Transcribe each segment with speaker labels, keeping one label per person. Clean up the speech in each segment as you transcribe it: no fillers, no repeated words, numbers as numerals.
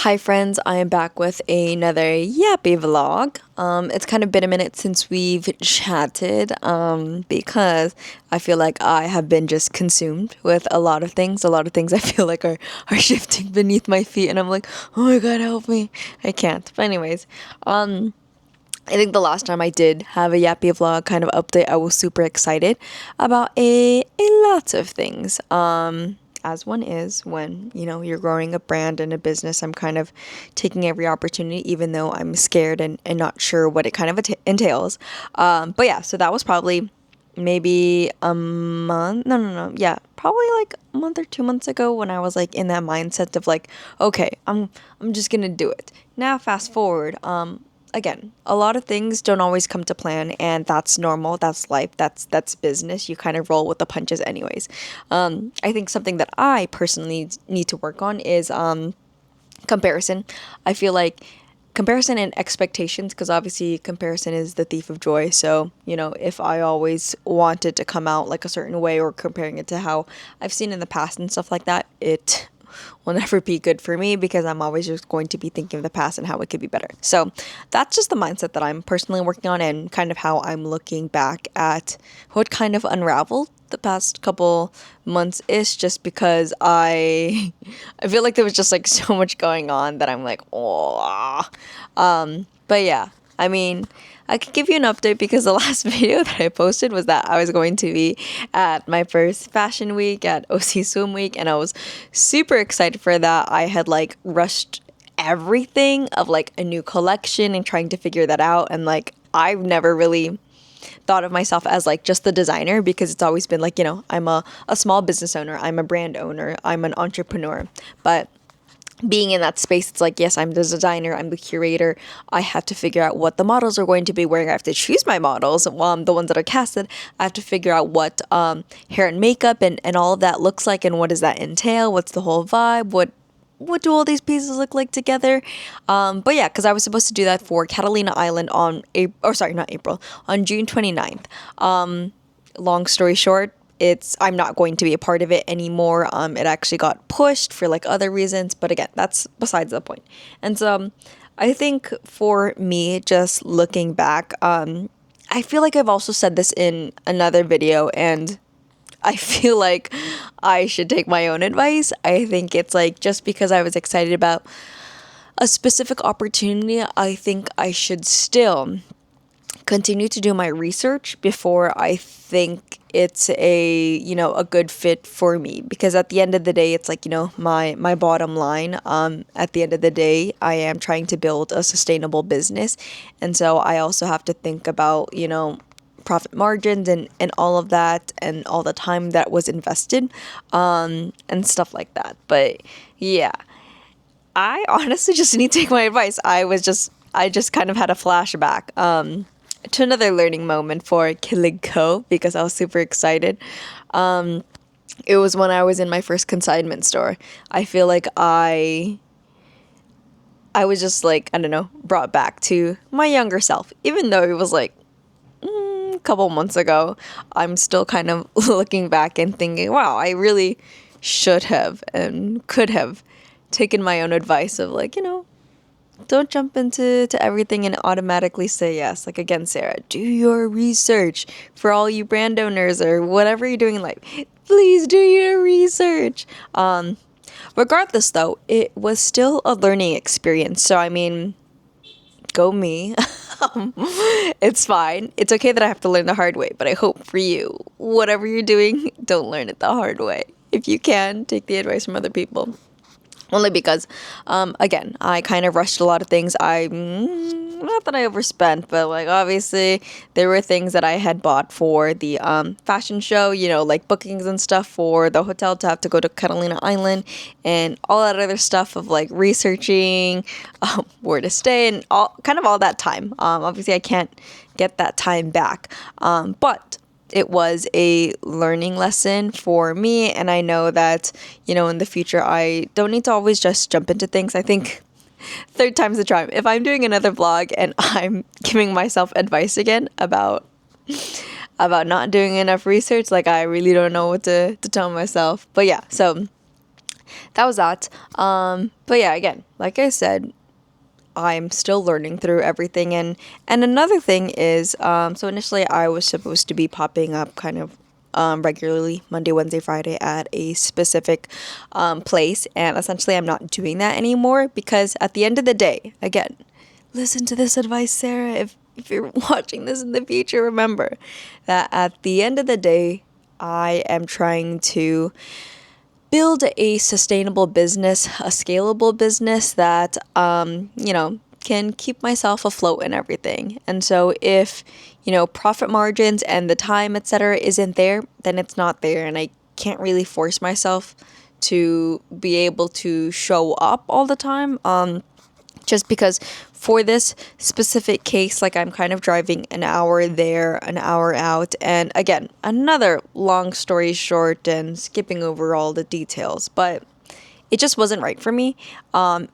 Speaker 1: Hi friends, I am back with another yappy vlog. It's kind of been a minute since we've chatted, because I feel like I have been just consumed with a lot of things. A lot of things I feel like are shifting beneath my feet, and I'm like, oh my god, help me. I can't. But anyways, I think the last time I did have a yappy vlog kind of update, I was super excited about a lot of things. As one is when, you're growing a brand and a business, I'm kind of taking every opportunity, even though I'm scared and not sure what it kind of entails. But yeah, so that was probably maybe a month. No. Yeah, probably like a month or 2 months ago when I was like in that mindset of like, okay, I'm just gonna do it. Now fast forward, again, a lot of things don't always come to plan, and that's normal. That's life. That's business. You kind of roll with the punches, anyways. I think something that I personally need to work on is comparison. I feel like comparison and expectations, because obviously comparison is the thief of joy. So if I always wanted to come out like a certain way, or comparing it to how I've seen in the past and stuff like that, it will never be good for me, because I'm always just going to be thinking of the past and how it could be better. So that's just the mindset that I'm personally working on, and kind of how I'm looking back at what kind of unraveled the past couple months is, just because I feel like there was just like so much going on that I'm like, oh. But yeah, I mean, I could give you an update, because the last video that I posted was that I was going to be at my first fashion week at OC Swim Week, and I was super excited for that. I had like rushed everything of like a new collection and trying to figure that out, and like I've never really thought of myself as like just the designer, because it's always been like, I'm a small business owner, I'm a brand owner, I'm an entrepreneur. But being in that space, it's like, yes, I'm the designer, I'm the curator. I have to figure out what the models are going to be wearing. I have to choose my models, the ones that are casted. I have to figure out what hair and makeup and all of that looks like, and what does that entail? What's the whole vibe? What do all these pieces look like together? But yeah, because I was supposed to do that for Catalina Island on on June 29th. Long story short, I'm not going to be a part of it anymore. It actually got pushed for like other reasons, but again, that's besides the point. And so I think for me, just looking back, I feel like I've also said this in another video, and I feel like I should take my own advice. I think it's like, just because I was excited about a specific opportunity, I think I should still continue to do my research before I think it's a good fit for me, because at the end of the day, it's like, my bottom line, at the end of the day, I am trying to build a sustainable business, and so I also have to think about profit margins and all of that, and all the time that was invested, and stuff like that. But yeah, I honestly just need to take my advice. I just kind of had a flashback to another learning moment for Kilig Ko, because I was super excited. It was when I was in my first consignment store. I feel like I was just like, I don't know, brought back to my younger self, even though it was like a couple months ago. I'm still kind of looking back and thinking, wow, I really should have and could have taken my own advice of like, don't jump into everything and automatically say yes. Like, again, Sarah, do your research. For all you brand owners or whatever you're doing in life, please do your research. Regardless, though, it was still a learning experience. So, I mean, go me. It's fine. It's okay that I have to learn the hard way, but I hope for you, whatever you're doing, don't learn it the hard way. If you can, take the advice from other people. Only because, again, I kind of rushed a lot of things. Not that I overspent, but like obviously there were things that I had bought for the fashion show, like bookings and stuff for the hotel to have to go to Catalina Island, and all that other stuff of like researching where to stay and all that time. Obviously I can't get that time back, but it was a learning lesson for me, and I know that, in the future, I don't need to always just jump into things. I think third time's the charm. If I'm doing another vlog and I'm giving myself advice again about not doing enough research, like I really don't know what to tell myself. But yeah, so that was that. But yeah, again, like I said, I'm still learning through everything. And another thing is, so initially I was supposed to be popping up kind of regularly Monday, Wednesday, Friday at a specific place. And essentially I'm not doing that anymore because at the end of the day, again, listen to this advice, Sarah. If you're watching this in the future, remember that at the end of the day, I am trying to build a sustainable business, a scalable business that, can keep myself afloat and everything. And so if, profit margins and the time, etc., isn't there, then it's not there. And I can't really force myself to be able to show up all the time. Just because for this specific case, like I'm kind of driving an hour there, an hour out, and again, another long story short and skipping over all the details, but it just wasn't right for me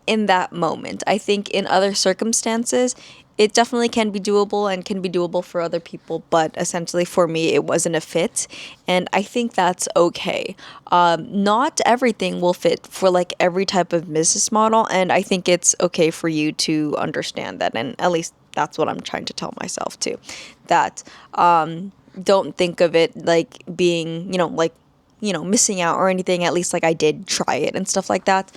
Speaker 1: in that moment. I think in other circumstances, it definitely can be doable and can be doable for other people, but essentially for me, it wasn't a fit. And I think that's okay. Not everything will fit for like every type of business model. And I think it's okay for you to understand that. And at least that's what I'm trying to tell myself too. That don't think of it like being, missing out or anything. At least like I did try it and stuff like that.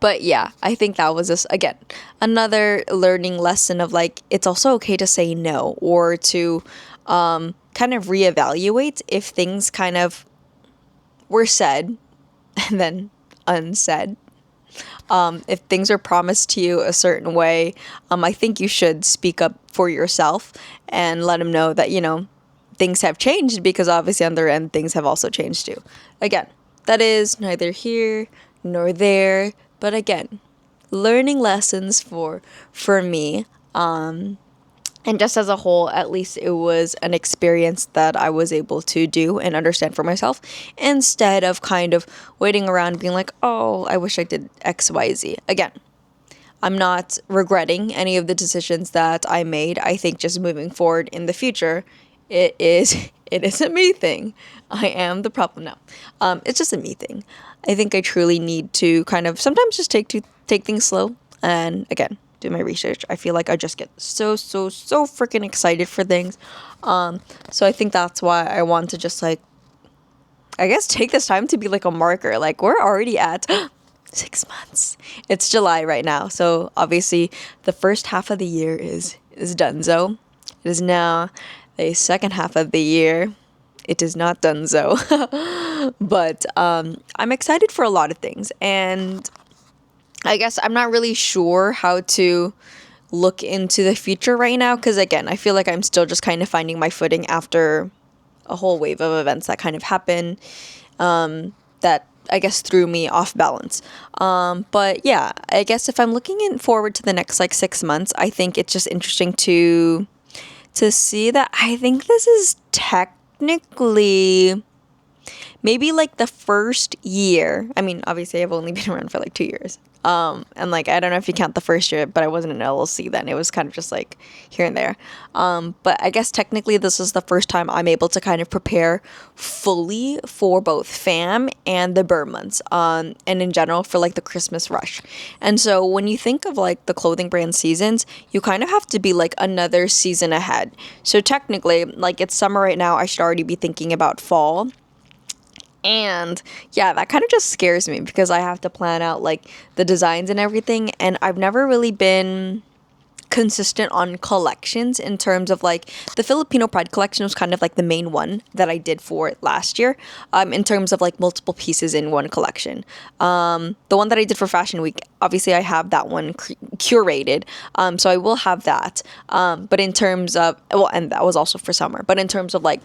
Speaker 1: But yeah, I think that was just, again, another learning lesson of like, it's also okay to say no or to kind of reevaluate if things kind of were said and then unsaid. If things are promised to you a certain way, I think you should speak up for yourself and let them know that, things have changed because obviously on their end, things have also changed too. Again, that is neither here nor there. But again, learning lessons for me, and just as a whole, at least it was an experience that I was able to do and understand for myself instead of kind of waiting around being like, oh, I wish I did X, Y, Z. Again, I'm not regretting any of the decisions that I made. I think just moving forward in the future, it is a me thing. I am the problem now. It's just a me thing. I think I truly need to kind of sometimes just take things slow and again do my research. I feel like I just get so freaking excited for things. So I think that's why I want to just like, I guess, take this time to be like a marker. Like we're already at 6 months. It's July right now, so obviously the first half of the year is donezo. It is now the second half of the year. It is not donezo. But I'm excited for a lot of things. And I guess I'm not really sure how to look into the future right now. Because again, I feel like I'm still just kind of finding my footing after a whole wave of events that kind of happened. That I guess threw me off balance. But yeah, I guess if I'm looking forward to the next like 6 months, I think it's just interesting to see that I think this is technically maybe like the first year. I mean, obviously I've only been around for like 2 years. And like, I don't know if you count the first year, but I wasn't an LLC then. It was kind of just like here and there. But I guess technically this is the first time I'm able to kind of prepare fully for both FAHM and the Burr months. And in general for like the Christmas rush. And so when you think of like the clothing brand seasons, you kind of have to be like another season ahead. So technically, like it's summer right now, I should already be thinking about fall. And yeah, that kind of just scares me because I have to plan out like the designs and everything. And I've never really been consistent on collections in terms of like the Filipino Pride collection was kind of like the main one that I did for last year, in terms of like multiple pieces in one collection. The one that I did for Fashion Week, obviously I have that one curated. So I will have that. But in terms of, well, and that was also for summer, but in terms of like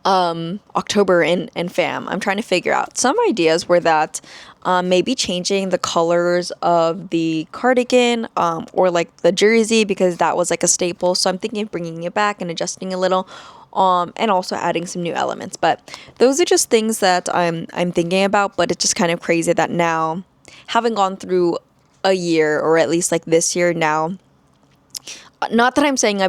Speaker 1: October and FAHM, I'm trying to figure out some ideas were that maybe changing the colors of the cardigan or like the jersey because that was like a staple. So I'm thinking of bringing it back and adjusting a little, and also adding some new elements. But those are just things that I'm thinking about. But it's just kind of crazy that now, having gone through a year or at least like this year now, not that I'm saying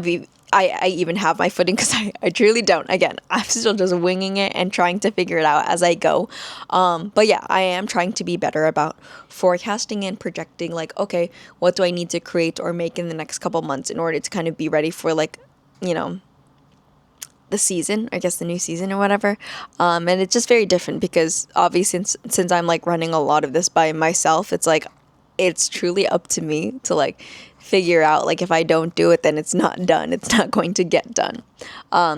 Speaker 1: I even have my footing, because I truly don't. Again, I'm still just winging it and trying to figure it out as I go. But yeah, I am trying to be better about forecasting and projecting, like, okay, what do I need to create or make in the next couple months in order to kind of be ready for, like, you know, the season, I guess the new season or whatever. And it's just very different because obviously since I'm like running a lot of this by myself, it's like it's truly up to me to like figure out, like, if I don't do it, then it's not done. It's not going to get done.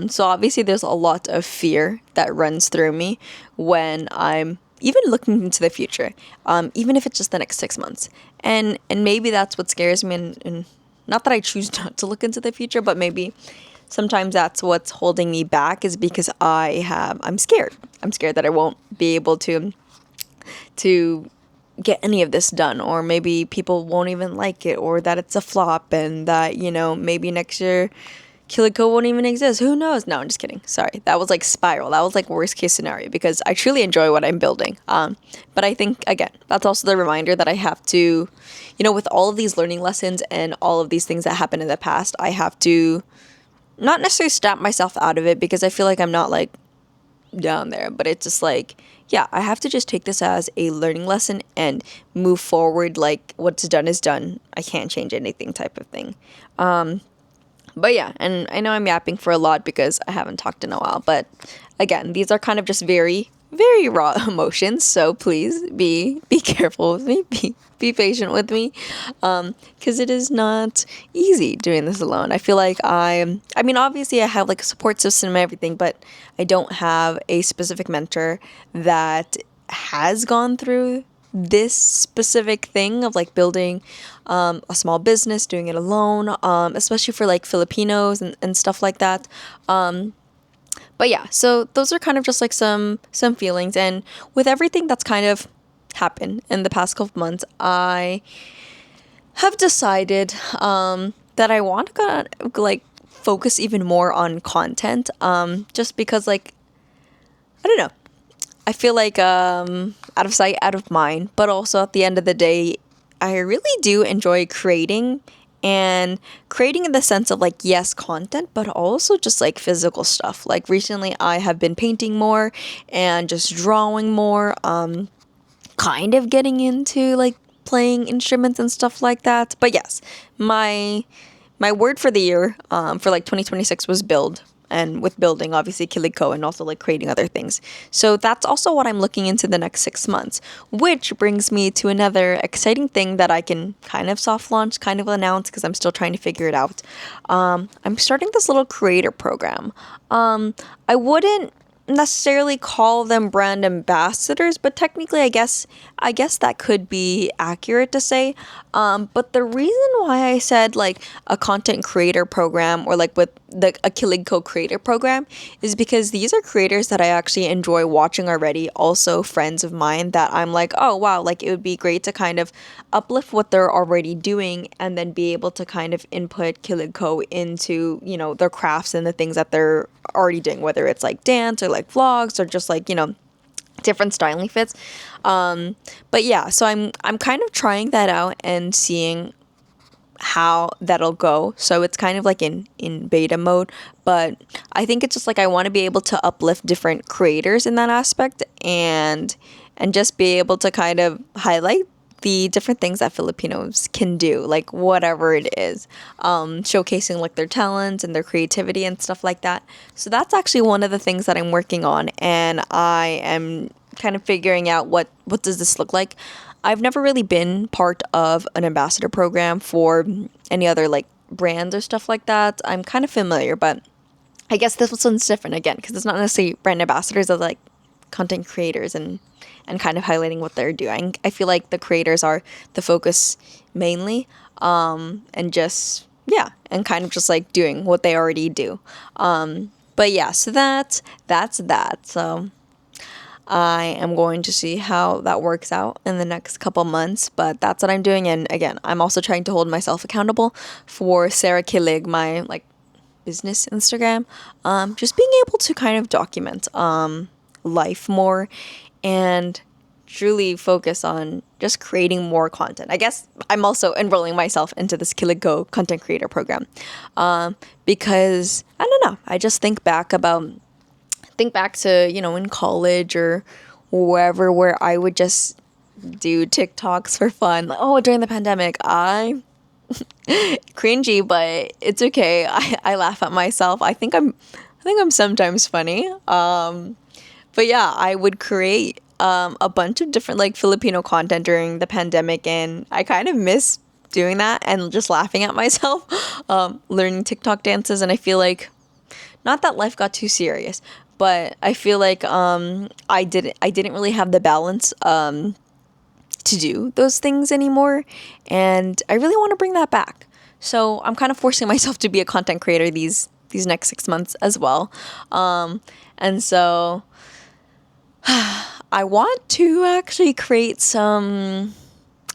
Speaker 1: So obviously there's a lot of fear that runs through me when I'm even looking into the future, even if it's just the next 6 months. And maybe that's what scares me, and not that I choose not to look into the future, but maybe sometimes that's what's holding me back, is because I'm scared. I'm scared that I won't be able to get any of this done, or maybe people won't even like it, or that it's a flop, and that, maybe next year Kilig Ko won't even exist. Who knows? No, I'm just kidding. Sorry. That was like spiral. That was like worst case scenario, because I truly enjoy what I'm building. But I think, again, that's also the reminder that I have to, with all of these learning lessons and all of these things that happened in the past, I have to not necessarily stamp myself out of it, because I feel like I'm not like down there, but it's just like, yeah, I have to just take this as a learning lesson and move forward. Like, what's done is done. I can't change anything, type of thing. But yeah, and I know I'm yapping for a lot because I haven't talked in a while, but again, these are kind of just very, very raw emotions, so please be careful with me, be patient with me, because it is not easy doing this alone. I feel like I mean, obviously I have like a support system and everything, but I don't have a specific mentor that has gone through this specific thing of like building a small business, doing it alone, especially for like Filipinos and stuff like that. But yeah, so those are kind of just like some feelings, and with everything that's kind of happened in the past couple of months, I have decided that I want to like focus even more on content, just because, like, I don't know, I feel like out of sight, out of mind, but also at the end of the day, I really do enjoy creating, and creating in the sense of like, yes, content, but also just like physical stuff. Like recently I have been painting more and just drawing more, kind of getting into like playing instruments and stuff like that. But yes, my word for the year, for like 2026 was build. And with building, obviously, Kilig Ko, and also like creating other things. So that's also what I'm looking into the next 6 months, which brings me to another exciting thing that I can kind of soft launch, kind of announce, because I'm still trying to figure it out. I'm starting this little creator program. I wouldn't necessarily call them brand ambassadors, but technically I guess that could be accurate to say. But the reason why I said like a content creator program, or like with a Kilig Ko creator program, is because these are creators that I actually enjoy watching already, also friends of mine that I'm like, oh wow, like it would be great to kind of uplift what they're already doing, and then be able to kind of input Kilig Ko into, their crafts and the things that they're already doing, whether it's like dance or like vlogs or just like, different styling fits. But yeah, so I'm kind of trying that out and seeing how that'll go. So it's kind of like in beta mode, but I think it's just like I want to be able to uplift different creators in that aspect, and just be able to kind of highlight the different things that Filipinos can do, like whatever it is, showcasing like their talents and their creativity and stuff like that. So that's actually one of the things that I'm working on, and I am kind of figuring out what does this look like. I've never really been part of an ambassador program for any other like brands or stuff like that. I'm kind of familiar, but I guess this one's different again, because it's not necessarily brand ambassadors, as like content creators, and kind of highlighting what they're doing. I feel like the creators are the focus mainly, and just, yeah, and kind of just like doing what they already do. But yeah, so that's that. So I am going to see how that works out in the next couple months, but that's what I'm doing. And again, I'm also trying to hold myself accountable for Sarah Kilig, my like business Instagram. Just being able to kind of document life more, and truly focus on just creating more content. I guess I'm also enrolling myself into this Kilig Ko content creator program, because I don't know. I just think back to, in college or wherever, where I would just do TikToks for fun. Like, oh, during the pandemic, cringy, but it's okay. I laugh at myself. I think I'm sometimes funny. But yeah, I would create a bunch of different like Filipino content during the pandemic, and I kind of miss doing that and just laughing at myself, learning TikTok dances. And I feel like, not that life got too serious, but I feel like I didn't really have the balance to do those things anymore, and I really want to bring that back. So I'm kind of forcing myself to be a content creator these next 6 months as well, and so I want to actually create some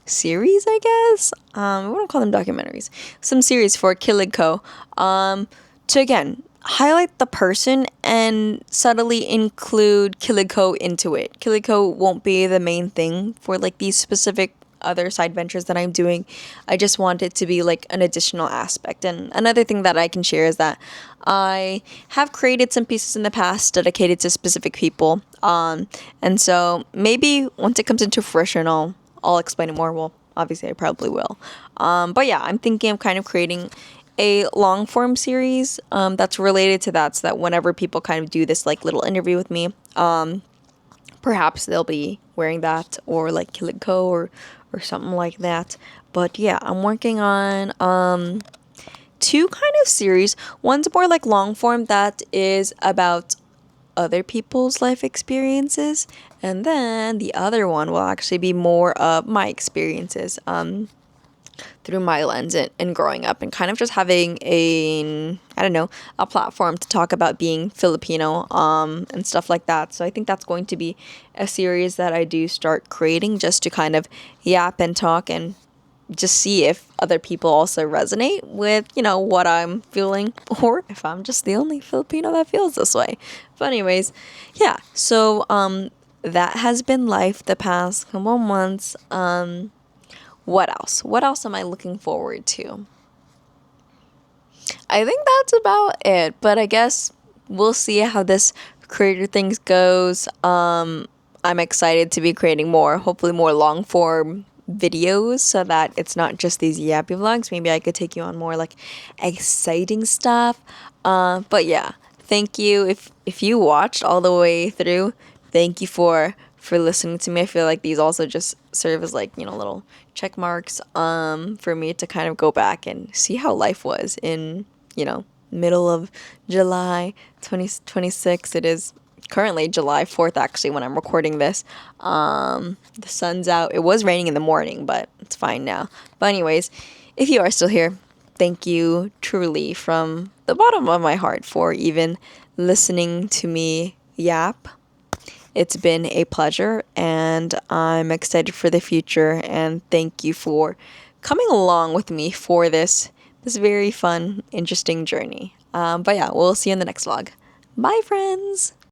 Speaker 1: series, I guess. I want to call them documentaries. Some series for Kilig Ko, to again highlight the person and subtly include Kilig Ko into it. Kilig Ko won't be the main thing for like these specific other side ventures that I'm doing. I just want it to be like an additional aspect. And another thing that I can share is that I have created some pieces in the past dedicated to specific people. And so maybe once it comes into fruition, I'll explain it more. Well, obviously I probably will. But yeah, I'm thinking of kind of creating a long form series that's related to that, so that whenever people kind of do this like little interview with me, perhaps they'll be wearing that, or like Kilig Ko, or something like that. But yeah, I'm working on two kind of series. One's more like long form, that is about other people's life experiences, and then the other one will actually be more of my experiences through my lens, and growing up, and kind of just having I don't know, a platform to talk about being Filipino, and stuff like that. So I think that's going to be a series that I do start creating, just to kind of yap and talk, and just see if other people also resonate with, what I'm feeling, or if I'm just the only Filipino that feels this way. But anyways, yeah. So that has been life the past couple months. What else? What else am I looking forward to? I think that's about it. But I guess we'll see how this creator things goes. I'm excited to be creating more, hopefully more long form videos, so that it's not just these yappy vlogs. Maybe I could take you on more like exciting stuff. But yeah, thank you if you watched all the way through. Thank you for listening to me. I feel like these also just serve as like, little check marks for me to kind of go back and see how life was in, middle of July 2026. It is currently July 4th, actually, when I'm recording this. The sun's out. It was raining in the morning, but it's fine now. But anyways, if you are still here, thank you truly from the bottom of my heart for even listening to me yap. It's been a pleasure, and I'm excited for the future, and thank you for coming along with me for this very fun, interesting journey. But yeah, we'll see you in the next vlog. Bye, friends!